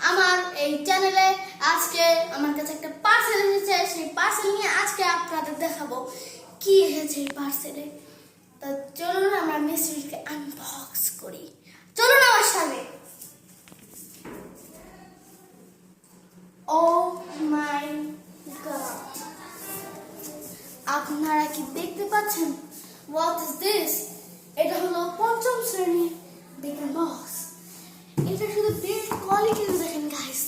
আমার এই চ্যানেলে আজকে আমার কাছে একটা পার্সেল এসেছে। সেই পার্সেল নিয়ে আজকে আপনাদের দেখাবো কি এসেছে এই পার্সেলে। তো চলুন আমরা মিষ্টিকে আনবক্স করি। চলুন আমার সাথে। ও মাই গড, আপনারা কি দেখতে পাচ্ছেন? What is this? এটা হলো পঞ্চম শ্রেণীর বিজ্ঞান বক্স। এটা শুধু বিল্ড কোয়ালিটি দেখেন গাইস,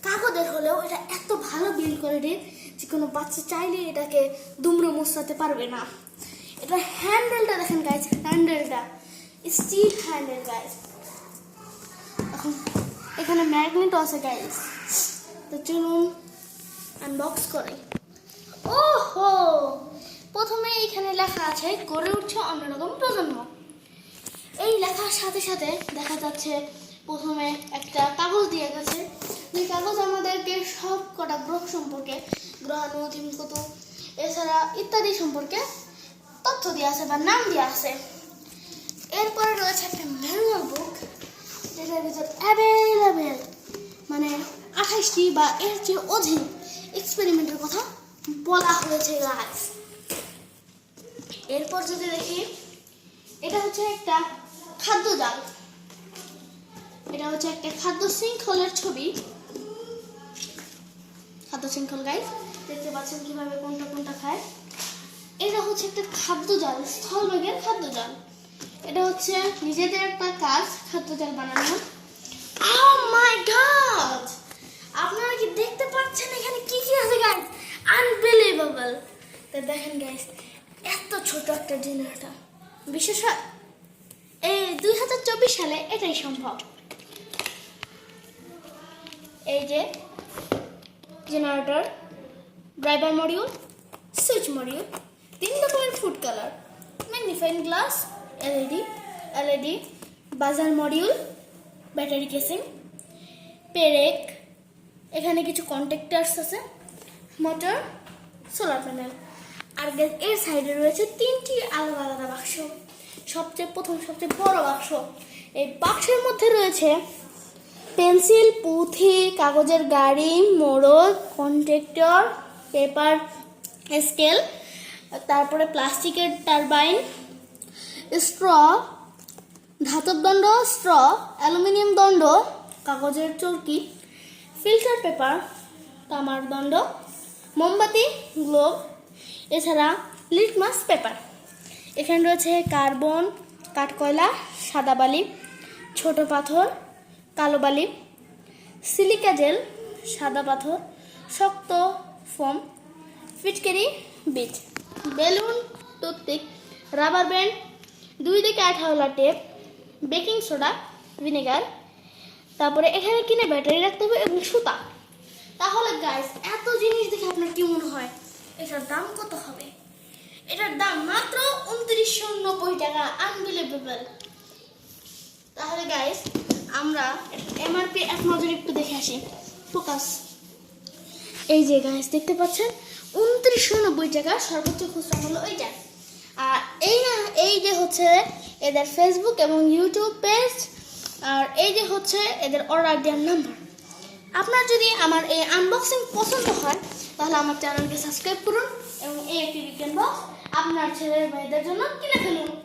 কাগজের হলেও এটা এত ভালো বিল্ড কোয়ালিটি যে কোনো বাচ্চা চাইলে এটাকে দুমড়ে মুছাতে পারবে না। এটা হ্যান্ডেলটা দেখেন গাইস, হ্যান্ডেলটা স্টিল হ্যান্ডেল গাইস। এখন এখানে ম্যাগনেটও আছে গাইস। তো চলুন আনবক্স করি। ওহো, প্রথমে এখানে লেখা আছে গড়ে উঠছে অন্যরকম প্রজন্ম। এই লেখার সাথে সাথে দেখা যাচ্ছে প্রথমে একটা কাগজ দিয়ে গেছে, যে কাগজ আমাদেরকে সব কটা গ্রহ সম্পর্কে, গ্রহাণু, ধূমকেতু এছাড়া ইত্যাদি সম্পর্কে তথ্য দিয়ে আছে বা নাম দিয়ে আছে। এরপরে রয়েছে একটা ম্যানুয়াল বুক, যেটার ভিতর অ্যাভেলেবেল মানে 28টি বা এর চেয়ে অধিক এক্সপেরিমেন্টের কথা বলা হয়েছে গাইস। এরপর যদি দেখি, এটা হচ্ছে একটা খাদ্য জাল, এটা হচ্ছে একটা খাদ্য শৃঙ্খলের ছবি। খাদ্য শৃঙ্খল গাইস, দেখতে পাচ্ছেন কিভাবে কোনটা কোনটা খায়। এটা হচ্ছে একটা খাদ্য জাল, স্থলবেগের খাদ্য জাল। এটা হচ্ছে নিজেদের একটা কাজ, খাদ্য জাল বানানো। Oh my god! আপনারা কি দেখতে পাচ্ছেন এখানে কি কি আছে গাইস? আনবিলিভেবল। তো দেখেন গাইস, এত ছোট একটা জেনারেটর, বিশেষ এই 2024 সালে এটাই সম্ভব। এই যে generator, driver module, switch module, 3 রকমের food colour, magnifying glass, LED, বাজার মডিউল, ব্যাটারি কেসিং, পেরেক, এখানে কিছু কন্ট্যাক্টার্স আছে, মোটর, সোলার প্যানেল। আর এর সাইডে রয়েছে 3টি আলাদা আলাদা বাক্স। সবচেয়ে বড় বাক্স, এই বাক্সের মধ্যে রয়েছে পেন্সিল, পুঁথি, কাগজের গাড়ি, মোড়ক, কন্ট্রাক্টর, পেপার স্কেল, তারপরে প্লাস্টিকের টারবাইন, স্ট্র, ধাতব দণ্ড, স্ট্র, অ্যালুমিনিয়াম দণ্ড, কাগজের চরকি, ফিল্টার পেপার, তামার দণ্ড, মোমবাতি, গ্লোব, এছাড়া লিটমাস পেপার। এখানে রয়েছে কার্বন, কাঠকয়লা, সাদা বালি, ছোট পাথর, কালো বালি, সিলিকা জেল, সাদা পাথর, শক্ত ফোম, ফিটকারি বীজ, বেলুন, টুথপিক, রাবার ব্যান্ড, 2 দিকে 18 টেপ, বেকিং সোডা, ভিনেগার। তারপরে এখানে কিনে ব্যাটারি রাখতে হবে এবং সুতা। তাহলে গাইস, এত জিনিস দেখে আপনার কি মনে হয় এটার দাম কত হবে? এটার দাম মাত্র 2990 টাকা। আনবিলিভেবল। তাহলে গাইস, আমরা এমআরপি এক নজরে একটু দেখে আসি। ফোকাস। এই যে গাইস দেখতে পাচ্ছেন 2990 টাকা সর্বোচ্চ খুচরা মূল্য এইটা। আর এই যে হচ্ছে এদের ফেসবুক এবং ইউটিউব পেজ, আর এই যে হচ্ছে এদের অর্ডার দেওয়ার নাম্বার। আপনার যদি আমার এই আনবক্সিং পছন্দ হয় তাহলে আমার চ্যানেলকে সাবস্ক্রাইব করুন এবং এই একটি বিজ্ঞান বক্স আপনার ছেলের মেয়েদের জন্য কিনে ফেলুন।